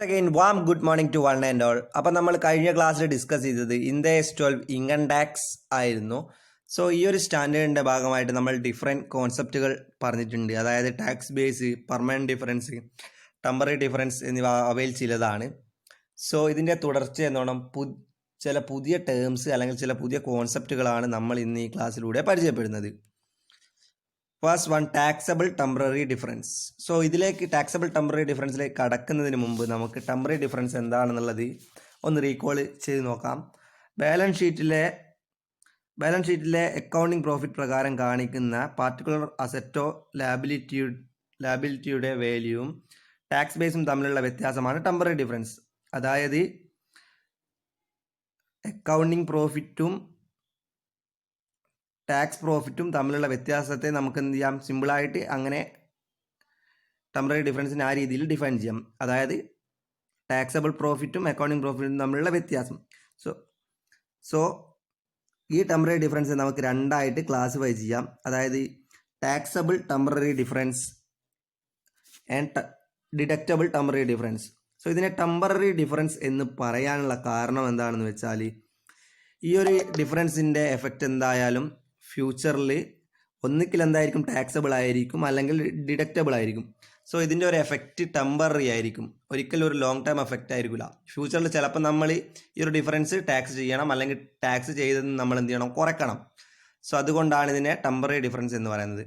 Again, warm good morning to one and all. അപ്പം നമ്മൾ കഴിഞ്ഞ ക്ലാസ്സിൽ ഡിസ്കസ് ചെയ്തത് IndAS 12 ഇൻകം ടാക്സ് ആയിരുന്നു. സോ ഈ ഒരു സ്റ്റാൻഡേർഡിൻ്റെ ഭാഗമായിട്ട് നമ്മൾ ഡിഫറെൻറ്റ് കോൺസെപ്റ്റുകൾ പറഞ്ഞിട്ടുണ്ട്. അതായത് tax base, permanent difference, temporary difference എന്നിവ അവയിൽ ചിലതാണ്. സോ ഇതിൻ്റെ തുടർച്ച എന്നോണം ചില പുതിയ ടേംസ് അല്ലെങ്കിൽ ചില പുതിയ കോൺസെപ്റ്റുകളാണ് നമ്മൾ ഇന്ന് ഈ ക്ലാസ്സിലൂടെ പരിചയപ്പെടുന്നത്. First one, taxable temporary difference. So ഇതിലേക്ക് ടാക്സബിൾ ടെമ്പററി ഡിഫറൻസിലേക്ക് കടക്കുന്നതിന് മുമ്പ് നമുക്ക് ടെമ്പററി ഡിഫറൻസ് എന്താണെന്നുള്ളത് ഒന്ന് റീകോൾ ചെയ്ത് നോക്കാം. ബാലൻസ് ഷീറ്റിലെ അക്കൗണ്ടിങ് പ്രോഫിറ്റ് പ്രകാരം കാണിക്കുന്ന പാർട്ടിക്കുലർ അസറ്റോ ലാബിലിറ്റിയുടെ വാല്യൂവും ടാക്സ് ബേസും തമ്മിലുള്ള വ്യത്യാസമാണ് ടെമ്പററി ഡിഫറൻസ്. അതായത് അക്കൗണ്ടിങ് പ്രോഫിറ്റും ടാക്സ് പ്രോഫിറ്റും തമ്മിലുള്ള വ്യത്യാസത്തെ നമുക്ക് എന്ത് ചെയ്യാം, സിമ്പിളായിട്ട് അങ്ങനെ ടെമ്പററി ഡിഫറൻസിന് ആ രീതിയിൽ ഡിഫൈൻ ചെയ്യാം. അതായത് ടാക്സബിൾ പ്രോഫിറ്റും അക്കൗണ്ടിങ് പ്രോഫിറ്റും തമ്മിലുള്ള വ്യത്യാസം. സോ ഈ ടെമ്പററി ഡിഫറൻസ് നമുക്ക് രണ്ടായിട്ട് ക്ലാസിഫൈ ചെയ്യാം. അതായത് taxable temporary difference and deductible temporary difference. So ഇതിനെ ടെമ്പററി ഡിഫറൻസ് എന്ന് പറയാനുള്ള കാരണം എന്താണെന്ന് വെച്ചാൽ ഈ ഒരു ഡിഫറൻസിൻ്റെ എഫക്റ്റ് എന്തായാലും ഫ്യൂച്ചറിൽ ഒന്നിക്കിൽ എന്തായിരിക്കും, ടാക്സബിൾ ആയിരിക്കും അല്ലെങ്കിൽ ഡിഡക്റ്റബിൾ ആയിരിക്കും. സോ ഇതിൻ്റെ ഒരു എഫക്റ്റ് ടെമ്പററി ആയിരിക്കും, ഒരിക്കലും ഒരു ലോങ് ടേം എഫക്റ്റ് ആയിരിക്കില്ല. ഫ്യൂച്ചറിൽ ചിലപ്പോൾ നമ്മൾ ഈ ഒരു ഡിഫറൻസ് ടാക്സ് ചെയ്യണം, അല്ലെങ്കിൽ ടാക്സ് ചെയ്തത് നമ്മൾ എന്ത് ചെയ്യണം, കുറയ്ക്കണം. സോ അതുകൊണ്ടാണ് ഇതിനെ ടെമ്പററി ഡിഫറൻസ് എന്ന് പറയുന്നത്.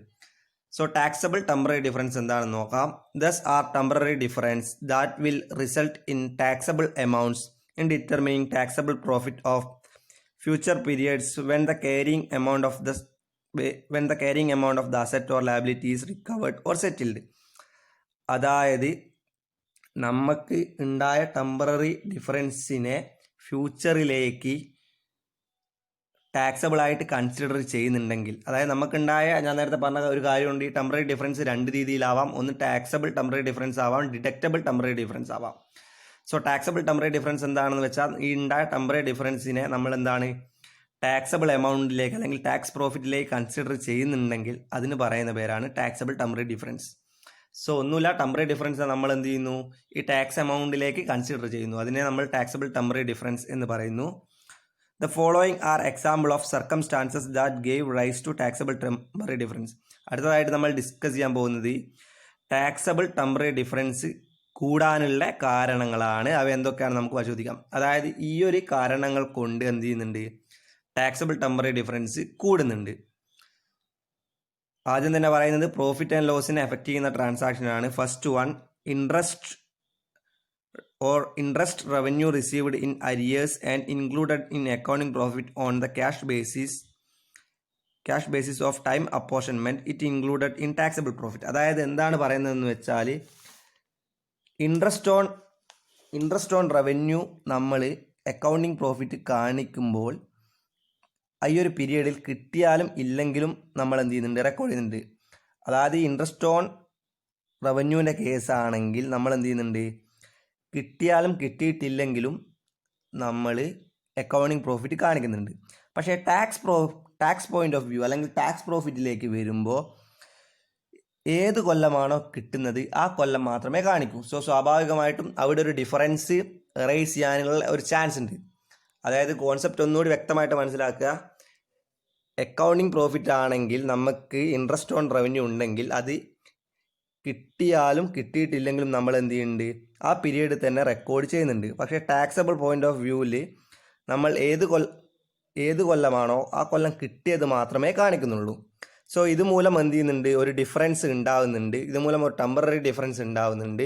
സോ ടാക്സബിൾ ടെമ്പററി ഡിഫറൻസ് എന്താണെന്ന് നോക്കാം. These are temporary difference that will result in taxable amounts in determining taxable profit of future periods when the carrying amount of the asset or liability is recovered or settled. അതായത് നമുക്ക് ഉണ്ടായ temporary ഡിഫറൻസിനെ ഫ്യൂച്ചറിലേക്ക് taxable ആയിട്ട് consider ചെയ്യുന്നുണ്ടെങ്കിൽ, അതായത് നമുക്കുണ്ടായ, ഞാൻ നേരത്തെ പറഞ്ഞ ഒരു കാര്യമുണ്ട്, ഈ ടെമ്പററി ഡിഫറൻസ് രണ്ട് രീതിയിലാവാം. ഒന്ന് ടാക്സബിൾ ടെമ്പററി ഡിഫറൻസ് ആവാം, ഡിഡക്റ്റബിൾ ടെമ്പററി ഡിഫറൻസ് ആവാം. സോ ടാക്സബിൾ ടെമ്പററി ഡിഫറൻസ് എന്താണെന്ന് വെച്ചാൽ ഈ ഉണ്ടായ ടെമ്പററി ഡിഫറൻസിനെ നമ്മൾ എന്താണ് ടാക്സബിൾ എമൗണ്ടിലേക്ക് അല്ലെങ്കിൽ ടാക്സ് പ്രോഫിറ്റിലേക്ക് കൺസിഡർ ചെയ്യുന്നുണ്ടെങ്കിൽ അതിന് പറയുന്ന പേരാണ് ടാക്സബിൾ ടെമ്പററി ഡിഫറൻസ്. സോ ഒന്നുമില്ല, ടെമ്പററി ഡിഫറൻസ് നമ്മൾ എന്ത് ചെയ്യുന്നു, ഈ ടാക്സ് എമൗണ്ടിലേക്ക് കൺസിഡർ ചെയ്യുന്നു. അതിനെ നമ്മൾ ടാക്സബിൾ ടെമ്പററി ഡിഫറൻസ് എന്ന് പറയുന്നു. The following are example of circumstances that gave rise to taxable temporary difference. അടുത്തതായിട്ട് നമ്മൾ ഡിസ്കസ് ചെയ്യാൻ പോകുന്നത് ടാക്സബിൾ ടെമ്പററി ഡിഫറൻസ് കൂടാനുള്ള കാരണങ്ങളാണ്. അവ എന്തൊക്കെയാണ് നമുക്ക് പരിശോധിക്കാം. അതായത് ഈ ഒരു കാരണങ്ങൾ കൊണ്ട് എന്ത് ചെയ്യുന്നുണ്ട്, ടാക്സബിൾ ടെമ്പററി ഡിഫറൻസ് കൂടുന്നുണ്ട്. ആദ്യം തന്നെ പറയുന്നത് പ്രോഫിറ്റ് ആൻഡ് ലോസിനെ എഫക്റ്റ് ചെയ്യുന്ന ട്രാൻസാക്ഷനാണ്. First one, interest revenue received in arrears and included in accounting profit on the cash basis of time apportionment it included in taxable profit. അതായത് എന്താണ് പറയുന്നതെന്ന് വെച്ചാൽ ഇൻട്രസ്റ്റ് ഓൺ റവന്യൂ നമ്മൾ അക്കൗണ്ടിങ് പ്രോഫിറ്റ് കാണിക്കുമ്പോൾ ഈ ഒരു പീരീഡിൽ കിട്ടിയാലും ഇല്ലെങ്കിലും നമ്മൾ എന്ത് ചെയ്യുന്നുണ്ട്, റെക്കോർഡ് ചെയ്യുന്നുണ്ട്. അതായത് ഇൻട്രസ്റ്റ് ഓൺ റവന്യൂവിൻ്റെ കേസാണെങ്കിൽ നമ്മൾ എന്ത് ചെയ്യുന്നുണ്ട്, കിട്ടിയാലും കിട്ടിയിട്ടില്ലെങ്കിലും നമ്മൾ അക്കൗണ്ടിങ് പ്രോഫിറ്റ് കാണിക്കുന്നുണ്ട്. പക്ഷേ ടാക്സ് പോയിന്റ് ഓഫ് വ്യൂ അല്ലെങ്കിൽ ടാക്സ് പ്രോഫിറ്റിലേക്ക് വരുമ്പോൾ ഏത് കൊല്ലമാണോ കിട്ടുന്നത് ആ കൊല്ലം മാത്രമേ കാണിക്കൂ. സോ സ്വാഭാവികമായിട്ടും അവിടെ ഒരു ഡിഫറൻസ് എറേസ് ചെയ്യാനുള്ള ഒരു ചാൻസ് ഉണ്ട്. അതായത് കോൺസെപ്റ്റ് ഒന്നുകൂടി വ്യക്തമായിട്ട് മനസ്സിലാക്കുക. അക്കൗണ്ടിങ് പ്രോഫിറ്റ് ആണെങ്കിൽ നമുക്ക് ഇൻട്രസ്റ്റ് ഓൺ റവന്യൂ ഉണ്ടെങ്കിൽ അത് കിട്ടിയാലും കിട്ടിയിട്ടില്ലെങ്കിലും നമ്മൾ എന്ത് ചെയ്യുന്നുണ്ട്, ആ പീരീഡ് തന്നെ റെക്കോർഡ് ചെയ്യുന്നുണ്ട്. പക്ഷേ ടാക്സബിൾ പോയിന്റ് ഓഫ് വ്യൂവിൽ നമ്മൾ ഏത് കൊല്ലമാണോ ആ കൊല്ലം കിട്ടിയത് മാത്രമേ കാണിക്കുന്നുള്ളൂ. സോ ഇതുമൂലം എന്ത് ചെയ്യുന്നുണ്ട്, ഒരു ഡിഫറൻസ് ഉണ്ടാകുന്നുണ്ട്. ഇതുമൂലം ഒരു ടെമ്പററി ഡിഫറൻസ് ഉണ്ടാകുന്നുണ്ട്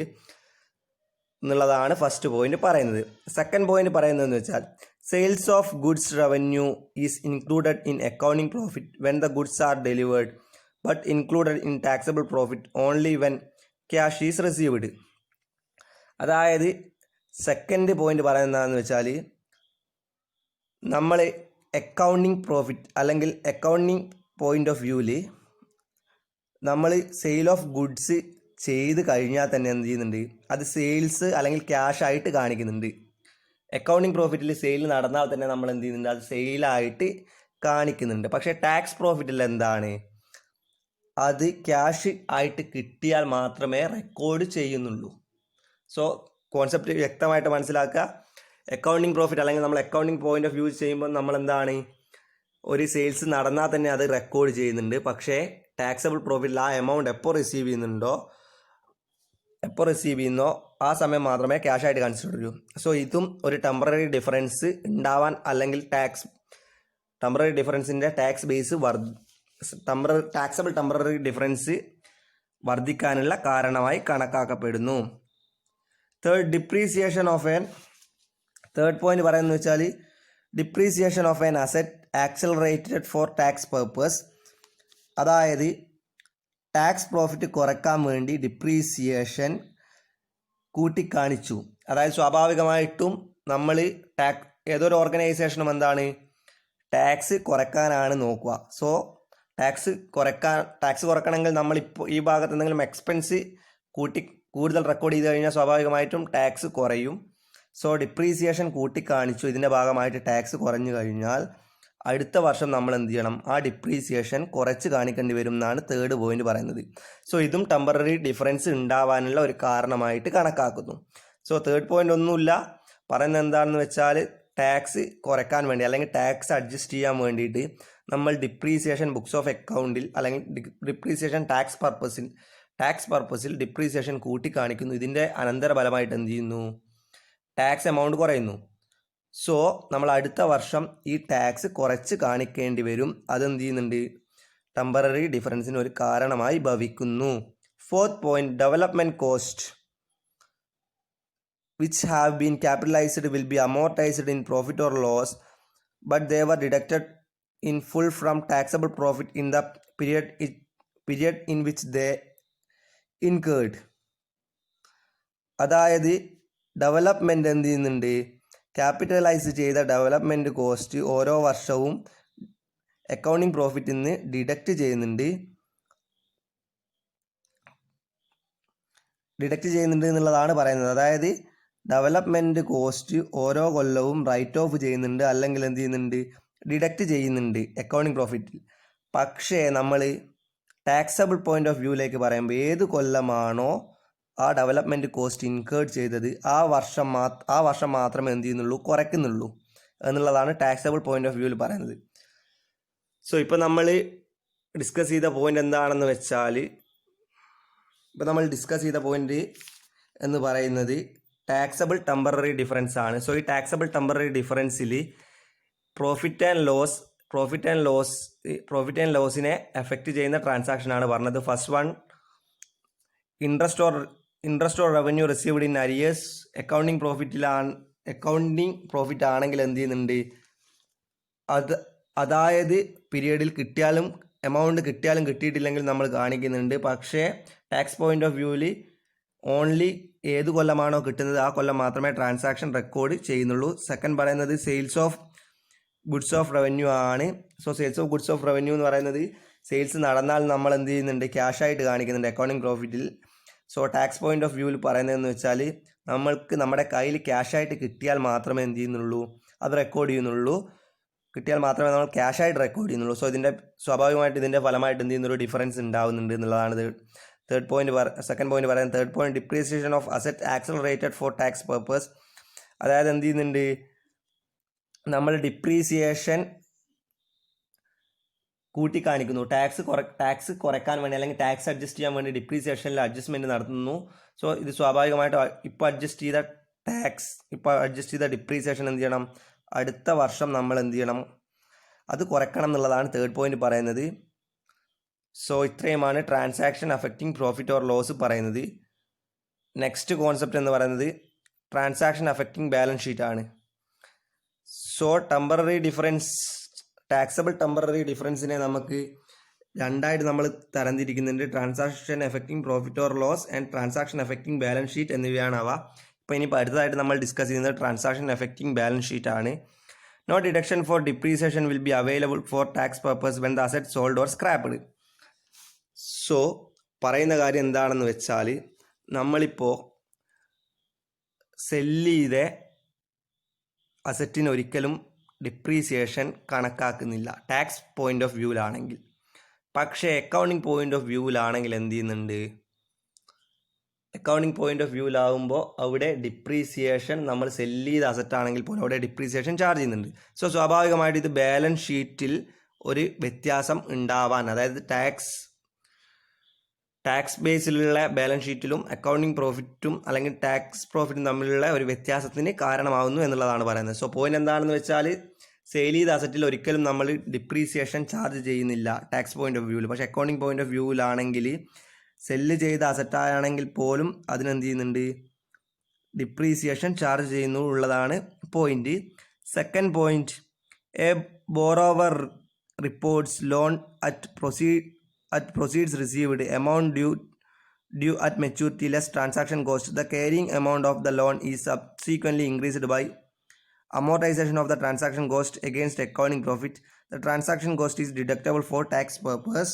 എന്നുള്ളതാണ് ഫസ്റ്റ് പോയിന്റ് പറയുന്നത്. സെക്കൻഡ് പോയിന്റ് പറയുന്നതെന്ന് വെച്ചാൽ sales of goods revenue is included in accounting profit when the goods are delivered but included in taxable profit only when cash is received. അതായത് second point പറയുന്നതെന്ന് വെച്ചാൽ നമ്മൾ accounting profit അല്ലെങ്കിൽ accounting point of വ്യൂവിൽ നമ്മൾ sale of goods ചെയ്ത് കഴിഞ്ഞാൽ തന്നെ എന്ത് ചെയ്യുന്നുണ്ട്, അത് സെയിൽസ് അല്ലെങ്കിൽ ക്യാഷ് ആയിട്ട് കാണിക്കുന്നുണ്ട്. അക്കൗണ്ടിംഗ് പ്രോഫിറ്റിൽ സെയിൽ നടന്നാൽ തന്നെ നമ്മൾ എന്ത് ചെയ്യുന്നുണ്ട്, അത് സെയിലായിട്ട് കാണിക്കുന്നുണ്ട്. പക്ഷേ ടാക്സ് പ്രോഫിറ്റിൽ എന്താണ്, അത് ക്യാഷ് ആയിട്ട് കിട്ടിയാൽ മാത്രമേ റെക്കോർഡ് ചെയ്യുന്നുള്ളൂ. സോ കോൺസെപ്റ്റ് വ്യക്തമായിട്ട് മനസ്സിലാക്കുക. അക്കൗണ്ടിങ് പ്രോഫിറ്റ് അല്ലെങ്കിൽ നമ്മൾ അക്കൗണ്ടിങ് പോയിന്റ് ഓഫ് വ്യൂ ചെയ്യുമ്പോൾ നമ്മൾ എന്താണ്, ഒരു സെയിൽസ് നടന്നാൽ തന്നെ അത് റെക്കോർഡ് ചെയ്യുന്നുണ്ട്. പക്ഷേ ടാക്സബിൾ പ്രോഫിറ്റിൽ ആ എമൗണ്ട് എപ്പോൾ റിസീവ് ചെയ്യുന്നോ ആ സമയം മാത്രമേ ക്യാഷ് ആയിട്ട് കൺസിഡർ ചെയ്യൂ. സോ ഇതും ഒരു ടെമ്പററി ഡിഫറൻസ് ഉണ്ടാവാൻ, അല്ലെങ്കിൽ ടെമ്പററി ഡിഫറൻസിൻ്റെ tax base taxable temporary difference വർദ്ധിക്കാനുള്ള കാരണമായി കണക്കാക്കപ്പെടുന്നു. തേർഡ് പോയിന്റ് പറയുന്നത് വെച്ചാൽ depreciation of an asset accelerated for tax purpose. അതായത് ടാക്സ് പ്രോഫിറ്റ് കുറയ്ക്കാൻ വേണ്ടി ഡിപ്രീസിയേഷൻ കൂട്ടിക്കാണിച്ചു. അതായത് സ്വാഭാവികമായിട്ടും നമ്മൾ ഏതൊരു ഓർഗനൈസേഷനും എന്താണ്, ടാക്സ് കുറയ്ക്കാനാണ് നോക്കുക. സോ ടാക്സ് കുറയ്ക്കണമെങ്കിൽ നമ്മളിപ്പോൾ ഈ ഭാഗത്ത് എന്തെങ്കിലും എക്സ്പെൻസ് കൂടുതൽ റെക്കോർഡ് ചെയ്ത് കഴിഞ്ഞാൽ സ്വാഭാവികമായിട്ടും ടാക്സ് കുറയും. സോ ഡിപ്രീസിയേഷൻ കൂട്ടിക്കാണിച്ചു, ഇതിൻ്റെ ഭാഗമായിട്ട് ടാക്സ് കുറഞ്ഞു കഴിഞ്ഞാൽ അടുത്ത വർഷം നമ്മൾ എന്ത് ചെയ്യണം, ആ ഡിപ്രീസിയേഷൻ കുറച്ച് കാണിക്കേണ്ടി വരും എന്നാണ് തേർഡ് പോയിന്റ് പറയുന്നത്. സോ ഇതും ടെമ്പററി ഡിഫറൻസ് ഉണ്ടാവാനുള്ള ഒരു കാരണമായിട്ട് കണക്കാക്കുന്നു. സോ തേർഡ് പോയിന്റ് ഒന്നുമില്ല, പറയുന്നത് എന്താണെന്ന് വെച്ചാൽ ടാക്സ് കുറയ്ക്കാൻ വേണ്ടി അല്ലെങ്കിൽ ടാക്സ് അഡ്ജസ്റ്റ് ചെയ്യാൻ വേണ്ടിയിട്ട് നമ്മൾ ഡിപ്രീസിയേഷൻ ബുക്സ് ഓഫ് അക്കൗണ്ടിൽ അല്ലെങ്കിൽ ഡിപ്രീസിയേഷൻ ടാക്സ് പർപ്പസിൽ ഡിപ്രീസിയേഷൻ കൂട്ടിക്കാണിക്കുന്നു. ഇതിൻ്റെ അനന്തരഫലമായിട്ട് എന്ത് ചെയ്യുന്നു, ടാക്സ് എമൗണ്ട് കുറയുന്നു. സോ നമ്മൾ അടുത്ത വർഷം ഈ ടാക്സ് കുറച്ച് കാണിക്കേണ്ടി വരും. അതെന്ത് ചെയ്യുന്നുണ്ട്, ടെമ്പററി ഡിഫറൻസിന് ഒരു കാരണമായി ഭവിക്കുന്നു. Fourth point, development cost which have been capitalized will be amortized in profit or loss, but they were deducted in full from taxable profit in the period in which they incurred. അതായത് development എന്ത് ചെയ്യുന്നുണ്ട്, capitalise ചെയ്ത development cost ഓരോ വർഷവും accounting പ്രോഫിറ്റിൽ നിന്ന് deduct ചെയ്യുന്നുണ്ട് എന്നുള്ളതാണ് പറയുന്നത്. അതായത് ഡെവലപ്മെൻറ്റ് കോസ്റ്റ് ഓരോ കൊല്ലവും റൈറ്റ് ഓഫ് ചെയ്യുന്നുണ്ട്, അല്ലെങ്കിൽ എന്ത് ചെയ്യുന്നുണ്ട്, ഡിഡക്റ്റ് ചെയ്യുന്നുണ്ട് അക്കൗണ്ടിങ് പ്രോഫിറ്റിൽ. പക്ഷേ നമ്മൾ ടാക്സബിൾ പോയിന്റ് ഓഫ് വ്യൂയിലേക്ക് പറയുമ്പോൾ ഏത് കൊല്ലമാണോ ആ ഡെവലപ്മെൻറ്റ് കോസ്റ്റ് ഇൻകേർഡ് ചെയ്തത് ആ വർഷം മാത്രമേ എന്ത് ചെയ്യുന്നുള്ളൂ, കുറയ്ക്കുന്നുള്ളൂ എന്നുള്ളതാണ് ടാക്സബിൾ പോയിന്റ് ഓഫ് വ്യൂവിൽ പറയുന്നത്. സോ ഇപ്പോൾ നമ്മൾ ഡിസ്കസ് ചെയ്ത പോയിന്റ് എന്താണെന്ന് വെച്ചാൽ, എന്ന് പറയുന്നത് ടാക്സബിൾ ടെമ്പററി ഡിഫറൻസ് ആണ്. സോ ഈ ടാക്സബിൾ ടെമ്പററി ഡിഫറൻസിൽ പ്രോഫിറ്റ് ആൻഡ് ലോസിനെ എഫക്റ്റ് ചെയ്യുന്ന ട്രാൻസാക്ഷനാണ് പറഞ്ഞത്. First one, interest or revenue received in arrears. Accounting profit ആണെങ്കിൽ എന്ത് ചെയ്യുന്നുണ്ട്, അതായത് പീരിയഡിൽ എമൗണ്ട് കിട്ടിയാലും കിട്ടിയിട്ടില്ലെങ്കിൽ നമ്മൾ കാണിക്കുന്നുണ്ട്. പക്ഷേ ടാക്സ് പോയിന്റ് ഓഫ് വ്യൂവിൽ ഓൺലി ഏത് കൊല്ലമാണോ കിട്ടുന്നത് ആ കൊല്ലം മാത്രമേ ട്രാൻസാക്ഷൻ റെക്കോർഡ് ചെയ്യുന്നുള്ളൂ. സെക്കൻഡ് പറയുന്നത് sales of goods of revenue ആണ്. So sales of goods of revenue എന്ന് പറയുന്നത് സെയിൽസ് നടന്നാൽ നമ്മൾ എന്ത് ചെയ്യുന്നുണ്ട്, ക്യാഷ് ആയിട്ട് കാണിക്കുന്നുണ്ട് അക്കൗണ്ടിങ് പ്രോഫിറ്റിൽ. സോ ടാക്സ് പോയിന്റ് ഓഫ് വ്യൂവിൽ പറയുന്നതെന്ന് വെച്ചാൽ നമ്മൾക്ക് നമ്മുടെ കയ്യിൽ ക്യാഷ് ആയിട്ട് കിട്ടിയാൽ മാത്രമേ എന്ത് ചെയ്യുന്നുള്ളൂ, അത് റെക്കോർഡ് ചെയ്യുന്നുള്ളൂ. കിട്ടിയാൽ മാത്രമേ നമ്മൾ ക്യാഷ് ആയിട്ട് റെക്കോർഡ് ചെയ്യുന്നുള്ളൂ. സോ സ്വാഭാവികമായിട്ട് ഇതിൻ്റെ ഫലമായിട്ട് എന്ത് ചെയ്യുന്നൊരു ഡിഫറൻസ് ഉണ്ടാവുന്നുണ്ട് എന്നുള്ളതാണ് സെക്കൻഡ് പോയിന്റ് പറയുന്നത്. Third point, depreciation of asset accelerated for tax purpose. അതായത് എന്ത് ചെയ്യുന്നുണ്ട്, നമ്മൾ ഡിപ്രീസിയേഷൻ കൂട്ടിക്കാണിക്കുന്നു. ടാക്സ് കുറയ്ക്കാൻ വേണ്ടി അല്ലെങ്കിൽ ടാക്സ് അഡ്ജസ്റ്റ് ചെയ്യാൻ വേണ്ടി ഡിപ്രീസിയേഷനിൽ അഡ്ജസ്റ്റ്മെൻറ്റ് നടത്തുന്നു. സോ ഇത് സ്വാഭാവികമായിട്ട് ഇപ്പോൾ അഡ്ജസ്റ്റ് ചെയ്ത ഡിപ്രീസിയേഷൻ എന്ത് ചെയ്യണം, അടുത്ത വർഷം നമ്മൾ എന്ത് ചെയ്യണം, അത് കുറയ്ക്കണം എന്നുള്ളതാണ് തേർഡ് പോയിന്റ് പറയുന്നത്. സോ ഇത്രയുമാണ് transaction affecting profit or loss പറയുന്നത്. നെക്സ്റ്റ് കോൺസെപ്റ്റ് എന്ന് പറയുന്നത് ട്രാൻസാക്ഷൻ അഫക്റ്റിംഗ് ബാലൻസ് ഷീറ്റ് ആണ്. സോ ടാക്സബിൾ ടെമ്പററി ഡിഫറൻസിനെ നമുക്ക് രണ്ടായിട്ട് നമ്മൾ തരംതിരിക്കുന്നുണ്ട്. Transaction affecting profit or loss and transaction affecting balance sheet എന്നിവയാണ് അവ. ഇപ്പോൾ ഇനിയിപ്പോൾ അടുത്തതായിട്ട് നമ്മൾ ഡിസ്കസ് ചെയ്യുന്നത് ട്രാൻസാക്ഷൻ എഫക്റ്റിംഗ് ബാലൻസ് ഷീറ്റ് ആണ്. No deduction for depreciation will be available for tax purpose when the asset sold or scraped. So പറയുന്ന കാര്യം എന്താണെന്ന് വെച്ചാൽ, നമ്മളിപ്പോൾ സെല്ല് ചെയ്ത അസറ്റിന് ഒരിക്കലും ഡിപ്രീസിയേഷൻ കണക്കാക്കുന്നില്ല ടാക്സ് പോയിന്റ് ഓഫ് വ്യൂവിലാണെങ്കിൽ. പക്ഷേ അക്കൗണ്ടിങ് പോയിന്റ് ഓഫ് വ്യൂവിലാണെങ്കിൽ എന്ത് ചെയ്യുന്നുണ്ട്, അക്കൗണ്ടിങ് പോയിന്റ് ഓഫ് വ്യൂവിലാവുമ്പോൾ അവിടെ ഡിപ്രീസിയേഷൻ നമ്മൾ സെല്ല് ചെയ്ത അസറ്റ് ആണെങ്കിൽ പോലും അവിടെ ഡിപ്രീസിയേഷൻ ചാർജ് ചെയ്യുന്നുണ്ട്. സോ സ്വാഭാവികമായിട്ട് ഇത് ബാലൻസ് ഷീറ്റിൽ ഒരു വ്യത്യാസം ഉണ്ടാവാൻ, അതായത് ടാക്സ് ബേസിലുള്ള ബാലൻസ് ഷീറ്റിലും അക്കൗണ്ടിങ് പ്രോഫിറ്റും അല്ലെങ്കിൽ ടാക്സ് പ്രോഫിറ്റും തമ്മിലുള്ള ഒരു വ്യത്യാസത്തിന് കാരണമാകുന്നു എന്നുള്ളതാണ് പറയുന്നത്. സോ പോയിന്റ് എന്താണെന്ന് വെച്ചാൽ സെയിൽ ചെയ്ത അസറ്റിൽ ഒരിക്കലും നമ്മൾ ഡിപ്രീസിയേഷൻ ചാർജ് ചെയ്യുന്നില്ല ടാക്സ് പോയിന്റ് ഓഫ് വ്യൂവിൽ. പക്ഷേ അക്കൗണ്ടിങ് പോയിന്റ് ഓഫ് വ്യൂവിലാണെങ്കിൽ സെല്ല് ചെയ്ത അസറ്റാണെങ്കിൽ പോലും അതിനെന്ത് ചെയ്യുന്നുണ്ട്, ഡിപ്രീസിയേഷൻ ചാർജ് ചെയ്യുന്നു ഉള്ളതാണ് point. Second point, A borrower reports loan at proceeds received amount due at maturity less transaction cost. The carrying amount of the loan is subsequently increased by amortization of the transaction cost against accounting profit. The transaction cost is deductible for tax purpose.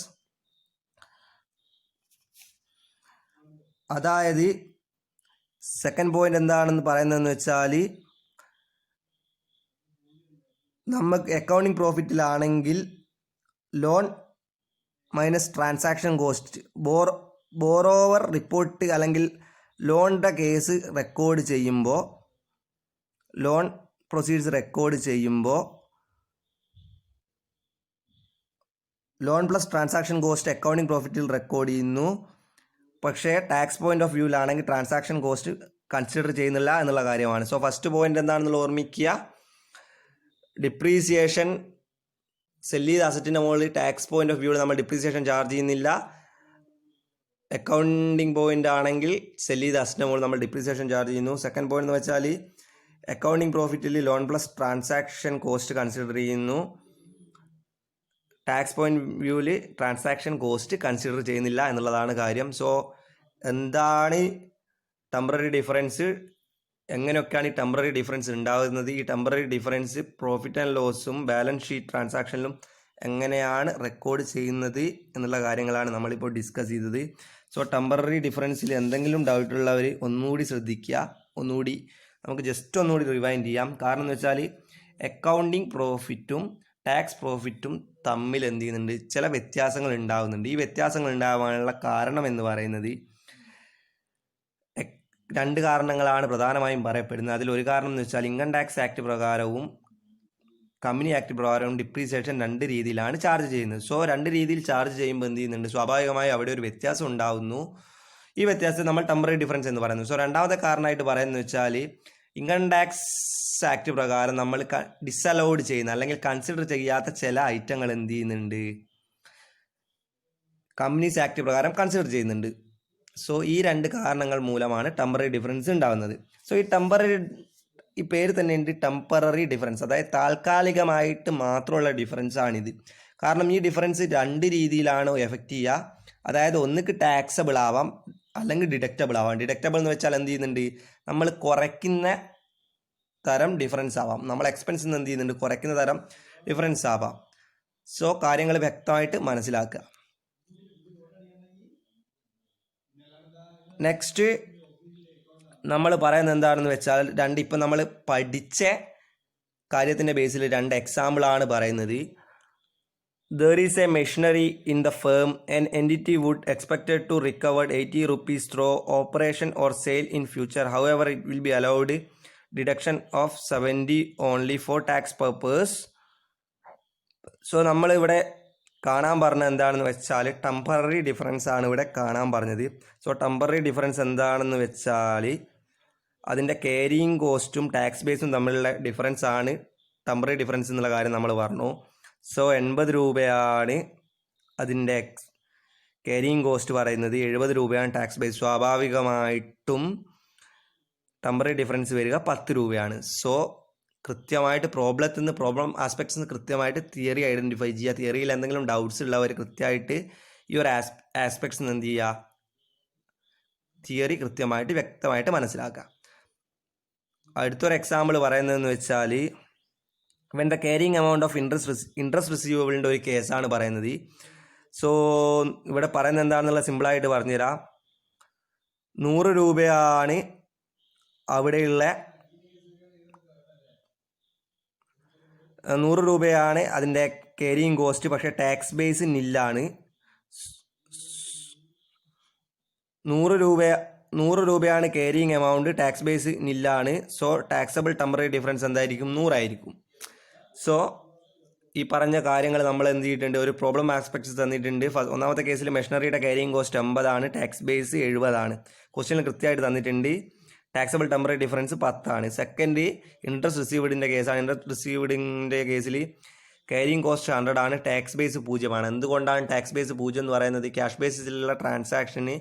അതായത് second point എന്താണെന്ന് പറയുന്നതെന്ന് വെച്ചാൽ, നമുക്ക് accounting പ്രോഫിറ്റിലാണെങ്കിൽ loan minus transaction cost, borrower report അല്ലെങ്കിൽ ലോണിൻ്റെ case record ചെയ്യുമ്പോൾ, loan proceeds record ചെയ്യുമ്പോൾ loan plus transaction cost accounting പ്രോഫിറ്റിൽ റെക്കോർഡ് ചെയ്യുന്നു. പക്ഷേ ടാക്സ് പോയിന്റ് ഓഫ് വ്യൂവിലാണെങ്കിൽ ട്രാൻസാക്ഷൻ കോസ്റ്റ് കൺസിഡർ ചെയ്യുന്നില്ല എന്നുള്ള കാര്യമാണ്. സോ ഫസ്റ്റ് പോയിന്റ് എന്താണെന്നുള്ള ഓർമ്മിക്കുക, ഡിപ്രീസിയേഷൻ സെല്ല് ചെയ്ത അസറ്റിൻ്റെ മുകളിൽ ടാക്സ് പോയിന്റ് ഓഫ് വ്യൂവിൽ നമ്മൾ ഡിപ്രീസിയേഷൻ ചാർജ് ചെയ്യുന്നില്ല. അക്കൗണ്ടിങ് പോയിന്റ് ആണെങ്കിൽ സെല്ല് ചെയ്ത അസറ്റിൻ്റെ മുകളിൽ നമ്മൾ ഡിപ്രീസിയേഷൻ ചാർജ് ചെയ്യുന്നു. സെക്കൻഡ് പോയിന്റ് എന്ന് വെച്ചാൽ അക്കൗണ്ടിങ് പ്രോഫിറ്റിൽ loan plus transaction cost consider ചെയ്യുന്നു. ടാക്സ് പോയിന്റ് വ്യൂവിൽ ട്രാൻസാക്ഷൻ കോസ്റ്റ് കൺസിഡർ ചെയ്യുന്നില്ല എന്നുള്ളതാണ് കാര്യം. സോ എന്താണ് ടെമ്പററി ഡിഫറൻസ്, എങ്ങനെയൊക്കെയാണ് ഈ ടെമ്പററി ഡിഫറൻസ് ഉണ്ടാകുന്നത്, ഈ ടെമ്പററി ഡിഫറൻസ് പ്രോഫിറ്റ് ആൻഡ് ലോസും ബാലൻസ് ഷീറ്റ് ട്രാൻസാക്ഷനിലും എങ്ങനെയാണ് റെക്കോർഡ് ചെയ്യുന്നത് എന്നുള്ള കാര്യങ്ങളാണ് നമ്മളിപ്പോൾ ഡിസ്കസ് ചെയ്തത്. സോ ടെമ്പററി ഡിഫറൻസിൽ എന്തെങ്കിലും ഡൗട്ടുള്ളവർ ഒന്നുകൂടി ശ്രദ്ധിക്കുക, നമുക്ക് ജസ്റ്റ് ഒന്നുകൂടി റിവൈൻഡ് ചെയ്യാം. കാരണം എന്ന് വെച്ചാൽ അക്കൗണ്ടിങ് പ്രോഫിറ്റും ടാക്സ് പ്രോഫിറ്റും തമ്മിൽ എന്ത് ചെയ്യുന്നുണ്ട്, ചില വ്യത്യാസങ്ങൾ ഉണ്ടാകുന്നുണ്ട്. ഈ വ്യത്യാസങ്ങൾ ഉണ്ടാകാനുള്ള കാരണം എന്ന് പറയുന്നത് രണ്ട് കാരണങ്ങളാണ് പ്രധാനമായും പറയപ്പെടുന്നത്. അതിലൊരു കാരണം എന്ന് വെച്ചാൽ ഇൻകം ടാക്സ് ആക്ട് പ്രകാരവും കമ്പനി ആക്ട് പ്രകാരവും ഡിപ്രീസിയേഷൻ രണ്ട് രീതിയിലാണ് ചാർജ് ചെയ്യുന്നത്. സോ രണ്ട് രീതിയിൽ ചാർജ് ചെയ്യുമ്പോൾ എന്ത് ചെയ്യുന്നുണ്ട്, സ്വാഭാവികമായി അവിടെ ഒരു വ്യത്യാസം ഉണ്ടാകുന്നു. ഈ വ്യത്യാസത്തെ നമ്മൾ ടെമ്പററി ഡിഫറൻസ് എന്ന് പറയുന്നു. സോ രണ്ടാമത്തെ കാരണമായിട്ട് പറയുന്നത് വെച്ചാൽ ഇൻകം ടാക്സ് ആക്ട് പ്രകാരം നമ്മൾ ഡിസലൗഡ് ചെയ്യുന്ന അല്ലെങ്കിൽ കൺസിഡർ ചെയ്യാത്ത ചില ഐറ്റങ്ങൾ എന്ത് ചെയ്യുന്നുണ്ട്, കമ്പനീസ് ആക്ട് പ്രകാരം കൺസിഡർ ചെയ്യുന്നുണ്ട്. സോ ഈ രണ്ട് കാരണങ്ങൾ മൂലമാണ് ടെമ്പററി ഡിഫറൻസ് ഉണ്ടാകുന്നത്. സോ ഈ പേര് തന്നെ ഉണ്ട് ടെമ്പററി ഡിഫറൻസ്, അതായത് താൽക്കാലികമായിട്ട് മാത്രമുള്ള ഡിഫറൻസ് ആണിത്. കാരണം ഈ ഡിഫറൻസ് രണ്ട് രീതിയിലാണ് എഫക്റ്റ് ചെയ്യുക. അതായത് ഒന്നിക്ക് ടാക്സബിൾ ആവാം അല്ലെങ്കിൽ ഡിഡക്റ്റബിൾ ആവാം. ഡിഡക്റ്റബിൾ എന്ന് വെച്ചാൽ എന്ത് ചെയ്യുന്നുണ്ട്, നമ്മൾ കുറയ്ക്കുന്ന തരം ഡിഫറൻസ് ആവാം, നമ്മൾ എക്സ്പെൻസിൽ നിന്ന് എന്ത് ചെയ്യുന്നുണ്ട്, കുറയ്ക്കുന്ന തരം ഡിഫറൻസ് ആവാം. സോ കാര്യങ്ങൾ വ്യക്തമായിട്ട് മനസ്സിലാക്കുക. നെക്സ്റ്റ് നമ്മൾ പറയുന്നത് എന്താണെന്ന് വെച്ചാൽ ഇപ്പം നമ്മൾ പഠിച്ച കാര്യത്തിൻ്റെ ബേസിൽ രണ്ട് എക്സാമ്പിളാണ് പറയുന്നത്. There is a machinery in the firm. An entity would expected to recover 80 rupees through operation or sale in future. However, it will be allowed deduction of 70 only for tax purpose. So നമ്മളിവിടെ കാണാൻ പറഞ്ഞത് എന്താണെന്ന് വെച്ചാൽ temporary difference ആണ് ഇവിടെ കാണാൻ പറഞ്ഞത്. So temporary difference എന്താണെന്ന് വെച്ചാൽ അതിൻ്റെ ക്യാരിയിങ് കോസ്റ്റും ടാക്സ് ബേസും തമ്മിലുള്ള ഡിഫറൻസ് ആണ് ടെമ്പററി ഡിഫറൻസ് എന്നുള്ള കാര്യം നമ്മൾ പറഞ്ഞു. സോ 80 രൂപയാണ് അതിൻ്റെ ക്യാരിയിങ് കോസ്റ്റ് പറയുന്നത്, 70 രൂപയാണ് ടാക്സ് ബേസ്. സ്വാഭാവികമായിട്ടും ടെമ്പററി ഡിഫറൻസ് വരിക 10 രൂപയാണ്. സോ കൃത്യമായിട്ട് പ്രോബ്ലം ആസ്പെക്ട്സ് നിന്ന് കൃത്യമായിട്ട് തിയറി ഐഡൻറ്റിഫൈ ചെയ്യുക. തിയറിയിൽ എന്തെങ്കിലും ഡൗട്ട്സ് ഉള്ളവർ കൃത്യമായിട്ട് ഈ ഒരു ആസ്പെക്ട്സ് എന്ത് ചെയ്യുക, തിയറി കൃത്യമായിട്ട് വ്യക്തമായിട്ട് മനസ്സിലാക്കുക. അടുത്തൊരു എക്സാമ്പിൾ പറയുന്നതെന്ന് വെച്ചാൽ when the carrying amount of interest റിസീവബിളിൻ്റെ ഒരു കേസാണ് പറയുന്നത്. സോ ഇവിടെ പറയുന്നത് എന്താണെന്നുള്ള സിമ്പിളായിട്ട് പറഞ്ഞുതരാം. 100 രൂപയാണ് അവിടെയുള്ള 100 രൂപയാണ് അതിൻ്റെ ക്യാരിയിങ് കോസ്റ്റ്. പക്ഷേ ടാക്സ് ബേസ് നില്ലാണ്. 100 രൂപ 100 രൂപയാണ് ക്യാരിങ് എമൗണ്ട്, ടാക്സ് ബേസ് നില്ലാണ്. സോ ടാക്സബിൾ ടെമ്പററി ഡിഫറൻസ് എന്തായിരിക്കും? 100 ആയിരിക്കും. സോ ഈ പറഞ്ഞ കാര്യങ്ങൾ നമ്മൾ എന്ത് ചെയ്തിട്ടുണ്ട്, ഒരു പ്രോബ്ലം ആസ്പെക്ട്സ് തന്നിട്ടുണ്ട്. ഒന്നാമത്തെ കേസിൽ മെഷീനറിയുടെ ക്യാരിങ് കോസ്റ്റ് 50 ടാക്സ് ബേസ് 70. ക്വസ്റ്റ്യനിൽ കൃത്യമായിട്ട് തന്നിട്ടുണ്ട്. Taxable temporary difference 10. Second interest റിസീവ്ഡിൻ്റെ കേസാണ്. ഇൻട്രസ്റ്റ് റിസീവ്ഡിൻ്റെ കേസിൽ ക്യാരിങ് കോസ്റ്റ് 100 ടാക്സ് ബേസ് 0. എന്തുകൊണ്ടാണ് ടാക്സ് ബേസ് 0 എന്ന് പറയുന്നത്? ക്യാഷ് ബേസിലുള്ള ട്രാൻസാക്ഷന്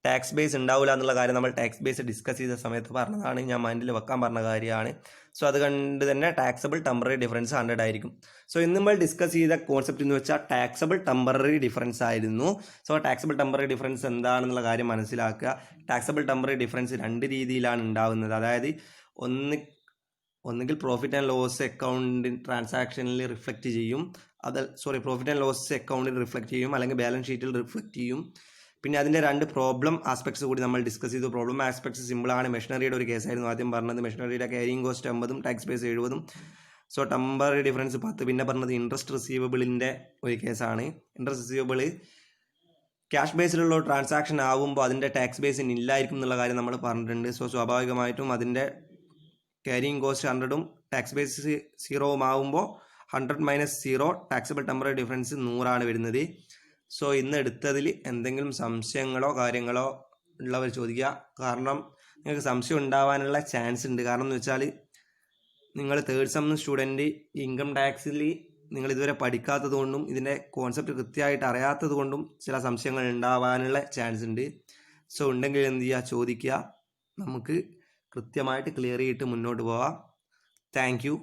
ടാക്സ് ബേസ് ഉണ്ടാവില്ല എന്നുള്ള കാര്യം നമ്മൾ ടാക്സ് ബേസ് ഡിസ്കസ് ചെയ്ത സമയത്ത് പറഞ്ഞതാണ്, ഞാൻ മൈൻഡിൽ വെക്കാൻ പറഞ്ഞ കാര്യമാണ്. സോ അതുകൊണ്ട് തന്നെ ടാക്സബിൾ ടെമ്പററി ഡിഫറൻസ് 100 ആയിരിക്കും. സോ ഇന്ന് നമ്മൾ ഡിസ്കസ് ചെയ്ത കോൺസെപ്റ്റ് എന്ന് വെച്ചാൽ ടാക്സബിൾ ടെമ്പററി ഡിഫറൻസ് ആയിരുന്നു. സോ ടാക്സബിൾ ടെമ്പററി ഡിഫറൻസ് എന്താണെന്നുള്ള കാര്യം മനസ്സിലാക്കുക. ടാക്സബിൾ ടെമ്പററി ഡിഫറൻസ് 2 രീതിയിലാണ് ഉണ്ടാവുന്നത്. അതായത് ഒന്നുകിൽ പ്രോഫിറ്റ് ആൻഡ് ലോസ് അക്കൗണ്ടിൽ ട്രാൻസാക്ഷനിൽ റിഫ്ലക്റ്റ് ചെയ്യും, പ്രോഫിറ്റ് ആൻഡ് ലോസ് അക്കൗണ്ടിൽ റിഫ്ലക്റ്റ് ചെയ്യും, അല്ലെങ്കിൽ ബാലൻസ് ഷീറ്റിൽ റിഫ്ലക്റ്റ് ചെയ്യും. പിന്നെ അതിൻ്റെ 2 പ്രോബ്ലം ആസ്പെക്ട്സ് കൂടി നമ്മൾ ഡിസ്കസ് ചെയ്തു. പ്രോബ്ലം ആസ്പെക്ട്സ് സിമ്പിളാണ്. മെഷീനറിയുടെ ഒരു കേസായിരുന്നു ആദ്യം പറഞ്ഞത്. മെഷീനറിയുടെ carrying cost 50 tax base 70. So temporary difference 10. പിന്നെ പറഞ്ഞത് ഇൻട്രസ്റ്റ് റിസീവബിളിൻ്റെ ഒരു കേസാണ്. ഇൻട്രസ്റ്റ് റിസീവബിൾ ക്യാഷ് ബേസിലുള്ള ട്രാൻസാക്ഷൻ ആവുമ്പോൾ അതിൻ്റെ ടാക്സ് ബേസ് ഇല്ലായിരിക്കും എന്നുള്ള കാര്യം നമ്മൾ പറഞ്ഞിട്ടുണ്ട്. സോ സ്വാഭാവികമായിട്ടും അതിൻ്റെ ക്യാരിങ് കോസ്റ്റ് 100 ടാക്സ് ബേസ് 0 ആവുമ്പോൾ 100 - 0 ടാക്സബിൾ ടെമ്പററി ഡിഫറൻസ് 100 വരുന്നത്. സോ ഇന്ന് എടുത്തതിൽ എന്തെങ്കിലും സംശയങ്ങളോ കാര്യങ്ങളോ ഉള്ളവർ ചോദിക്കുക. കാരണം നിങ്ങൾക്ക് സംശയം ഉണ്ടാവാനുള്ള ചാൻസ് ഉണ്ട്. കാരണം എന്ന് വെച്ചാൽ നിങ്ങൾ തേർഡ് സെം സ്റ്റുഡൻറ്റ് ഇൻകം ടാക്സിൽ നിങ്ങൾ ഇതുവരെ പഠിക്കാത്തത് കൊണ്ടും ഇതിൻ്റെ കോൺസെപ്റ്റ് കൃത്യമായിട്ട് അറിയാത്തത് കൊണ്ടും ചില സംശയങ്ങൾ ഉണ്ടാവാനുള്ള ചാൻസ് ഉണ്ട്. സോ ഉണ്ടെങ്കിൽ എന്ത് ചെയ്യുക, ചോദിക്കുക. നമുക്ക് കൃത്യമായിട്ട് ക്ലിയർ ചെയ്തിട്ട് മുന്നോട്ട് പോവാം. Thank you.